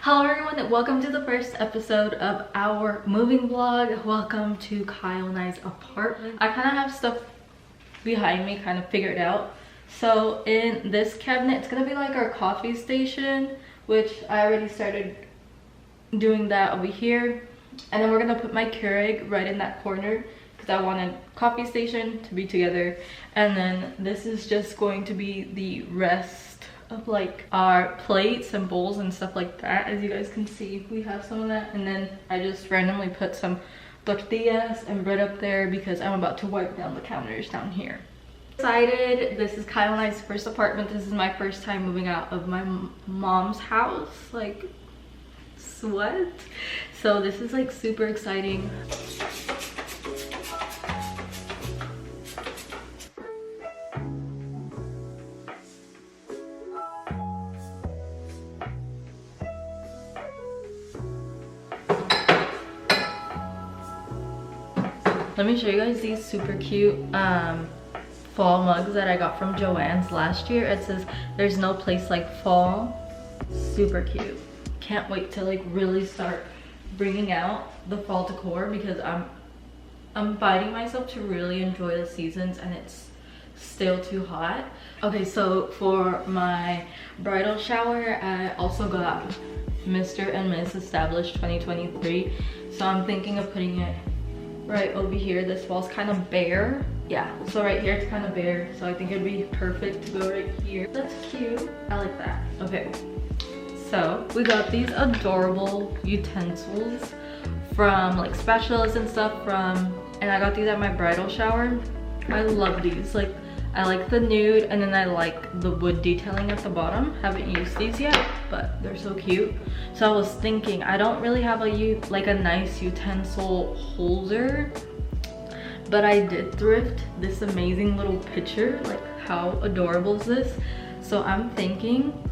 Hello everyone, and welcome to the first episode of our moving vlog. Welcome to Kyle and I's apartment. I kind of have stuff behind me kind of figured out. So in this cabinet, it's gonna be like our coffee station, which I already started doing that over here. And then we're gonna put my Keurig right in that corner because I wanted coffee station to be together. And then this is just going to be the rest of like our plates and bowls and stuff like that. As you guys can see, we have some of that. And then I just randomly put some tortillas and bread up there because I'm about to wipe down the counters down here. Excited. This is Kyle and I's first apartment. This is my first time moving out of my mom's house. Like, what? So this is like super exciting. Let me show you guys these super cute fall mugs that I got from Joann's last year. It says there's no place like fall. Super cute. Can't wait to like really start bringing out the fall decor because I'm fighting myself to really enjoy the seasons and it's still too hot. Okay, so for my bridal shower, I also got Mr. and Miss Established 2023. So I'm thinking of putting it right over here. This wall's kind of bare. Yeah, so right here it's kind of bare, so I think it'd be perfect to go right here. That's cute. I like that. Okay, so we got these adorable utensils from like spatulas and stuff and I got these at my bridal shower. I love these. Like, I like the nude and then I like the wood detailing at the bottom. Haven't used these yet, but they're so cute. So I was thinking, I don't really have a nice utensil holder, but I did thrift this amazing little pitcher. Like, how adorable is this? So I'm thinking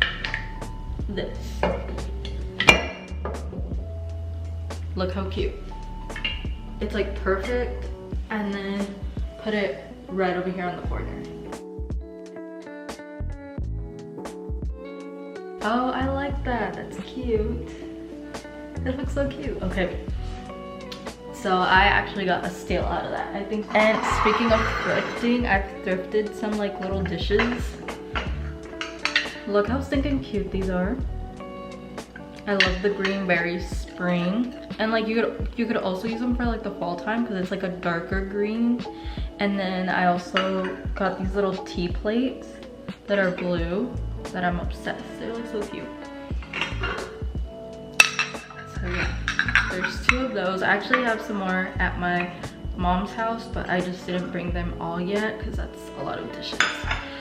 this. Look how cute. It's like perfect, and then put it right over here on the corner. Oh, I like that. That's cute. It looks so cute. Okay, so I actually got a steal out of that, I think. And speaking of thrifting, I've thrifted some like little dishes. Look how stinking cute these are. I love the green berry spring, and like you could also use them for like the fall time because it's like a darker green. And then I also got these little tea plates that are blue that I'm obsessed. They look so cute. So yeah, there's 2 of those. I actually have some more at my mom's house, but I just didn't bring them all yet because that's a lot of dishes.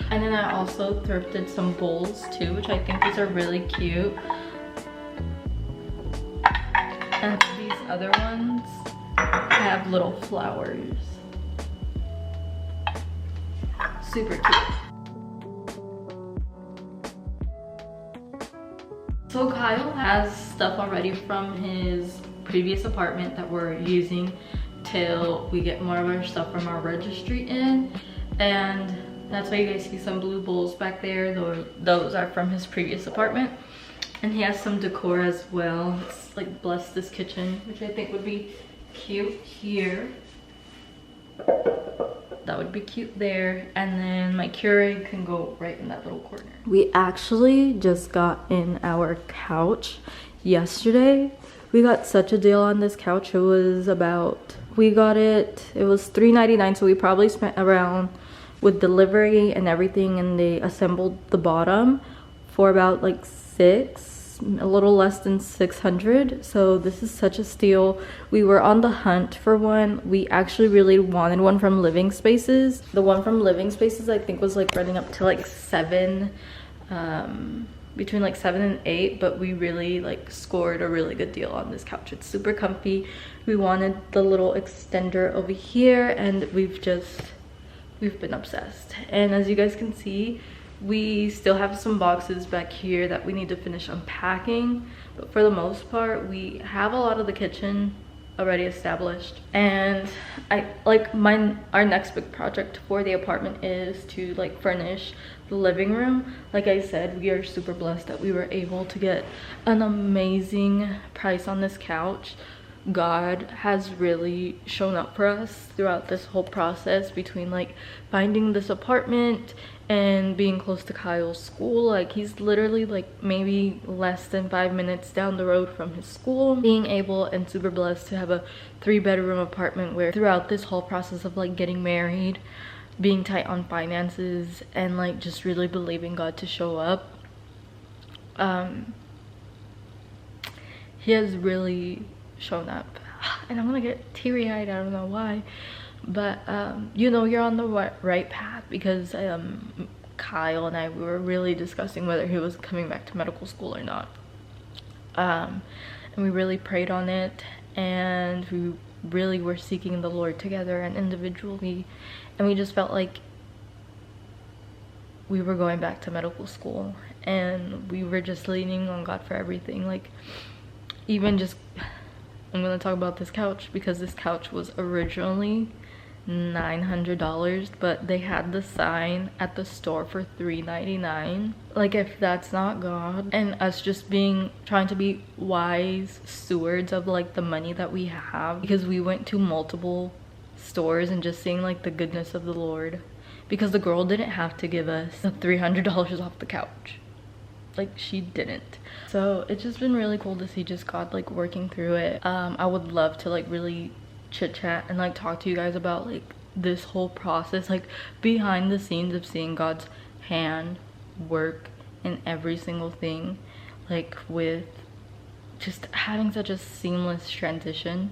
And then I also thrifted some bowls too, which I think these are really cute. And these other ones have little flowers. Super cute. So Kyle has stuff already from his previous apartment that we're using till we get more of our stuff from our registry in. And that's why you guys see some blue bowls back there. Those are from his previous apartment. And he has some decor as well. It's like bless this kitchen, which I think would be cute here. That would be cute there. And then my Keurig can go right in that little corner. We actually just got in our couch yesterday. We got such a deal on this couch. It was we got it was $3.99, so we probably spent around, with delivery and everything, and they assembled the bottom, for about like a little less than 600. So this is such a steal. We were on the hunt for one. We actually really wanted one from Living Spaces. The one from Living Spaces I think was like running up to like between like 7 and 8, but we really like scored a really good deal on this couch. It's super comfy. We wanted the little extender over here, and we've been obsessed. And as you guys can see, we still have some boxes back here that we need to finish unpacking, but for the most part we have a lot of the kitchen already established. And our next big project for the apartment is to like furnish the living room. Like I said, we are super blessed that we were able to get an amazing price on this couch. God has really shown up for us throughout this whole process, between like finding this apartment and being close to Kyle's school. Like he's literally like maybe less than 5 minutes down the road from his school. Being able and super blessed to have a 3-bedroom apartment, where throughout this whole process of like getting married, being tight on finances, and like just really believing God to show up, he has really shown up. And I'm gonna get teary-eyed, I don't know why, but you know you're on the right path, because Kyle and I, we were really discussing whether he was coming back to medical school or not, and we really prayed on it, and we really were seeking the Lord together and individually, and we just felt like we were going back to medical school, and we were just leaning on God for everything. Like, even just, I'm gonna talk about this couch, because this couch was originally $900, but they had the sign at the store for $399. Like, if that's not God and us just trying to be wise stewards of like the money that we have, because we went to multiple stores and just seeing like the goodness of the Lord, because the girl didn't have to give us the $300 off the couch. Like, she didn't. So it's just been really cool to see just God like working through it. I would love to like really chit chat and like talk to you guys about like this whole process, like behind the scenes of seeing God's hand work in every single thing, like with just having such a seamless transition.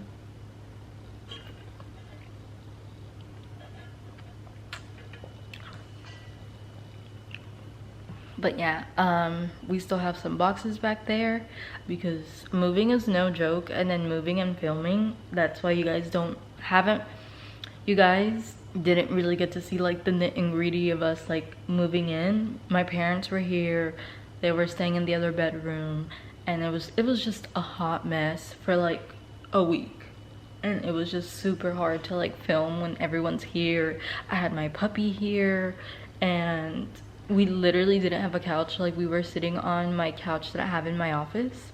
But yeah, we still have some boxes back there, because moving is no joke, and then moving and filming, that's why you guys didn't really get to see like the nit and gritty of us like moving in. My parents were here, they were staying in the other bedroom, and it was just a hot mess for like a week, and it was just super hard to like film when everyone's here. I had my puppy here, and we literally didn't have a couch. Like, we were sitting on my couch that I have in my office.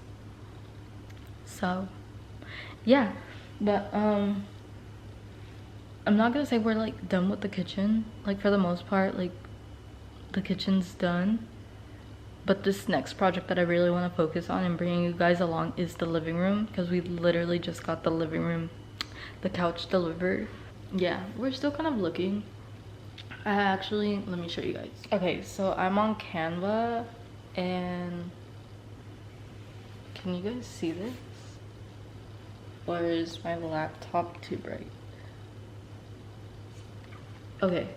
So yeah, but I'm not gonna say we're like done with the kitchen. Like, for the most part, like the kitchen's done, but this next project that I really want to focus on and bringing you guys along is the living room, because we literally just got the couch delivered. Yeah, we're still kind of looking. Actually, let me show you guys. Okay, so I'm on Canva, and can you guys see this? Or is my laptop too bright? Okay,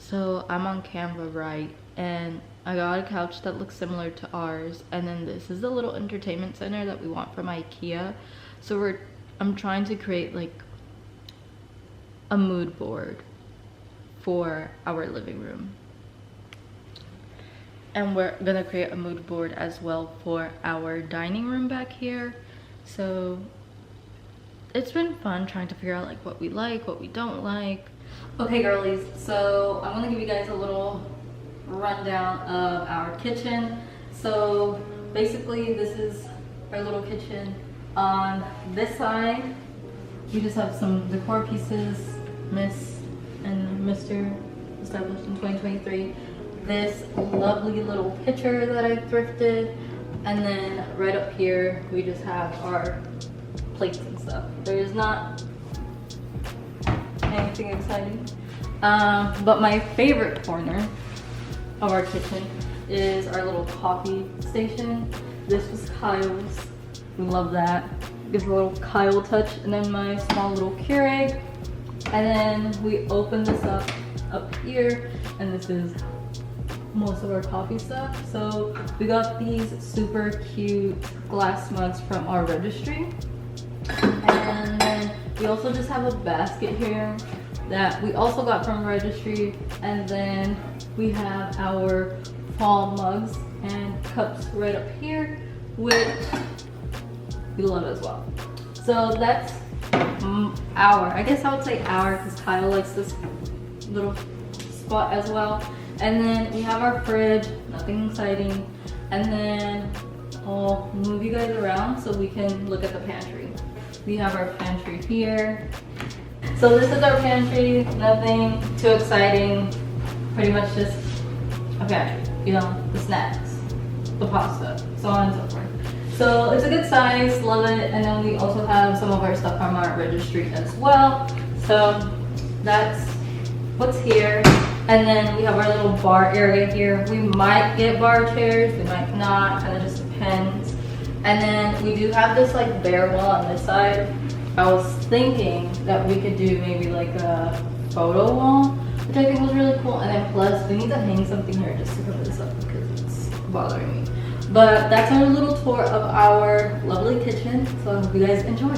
so I'm on Canva, right? And I got a couch that looks similar to ours, and then this is the little entertainment center that we want from IKEA. So I'm trying to create like a mood board for our living room, and we're gonna create a mood board as well for our dining room back here. So it's been fun trying to figure out like what we like, what we don't like. Okay girlies, so I'm gonna give you guys a little rundown of our kitchen. So basically this is our little kitchen. On this side we just have some decor pieces, Miss and Mr. established in 2023. This lovely little pitcher that I thrifted, and then right up here we just have our plates and stuff. There's not anything exciting, but my favorite corner of our kitchen is our little coffee station. This was Kyle's. We love that. Gives a little Kyle touch. And then my small little Keurig. And then we open this up here, and this is most of our coffee stuff. So we got these super cute glass mugs from our registry. And then we also just have a basket here that we also got from registry. And then we have our fall mugs and cups right up here, which we love as well. So that's I guess I would say our, because Kyle likes this little spot as well. And then we have our fridge, nothing exciting. And then I'll move you guys around so we can look at the pantry. We have our pantry here. So this is our pantry, nothing too exciting, pretty much just a pantry, you know, the snacks, the pasta, so on and so forth. So it's a good size, love it. And then we also have some of our stuff from our registry as well. So that's what's here. And then we have our little bar area here. We might get bar chairs, we might not, kind of just depends. And then we do have this like bare wall on this side. I was thinking that we could do maybe like a photo wall, which I think was really cool. And then plus we need to hang something here just to cover this up because it's bothering me. But that's our little tour of our lovely kitchen. So I hope you guys enjoy.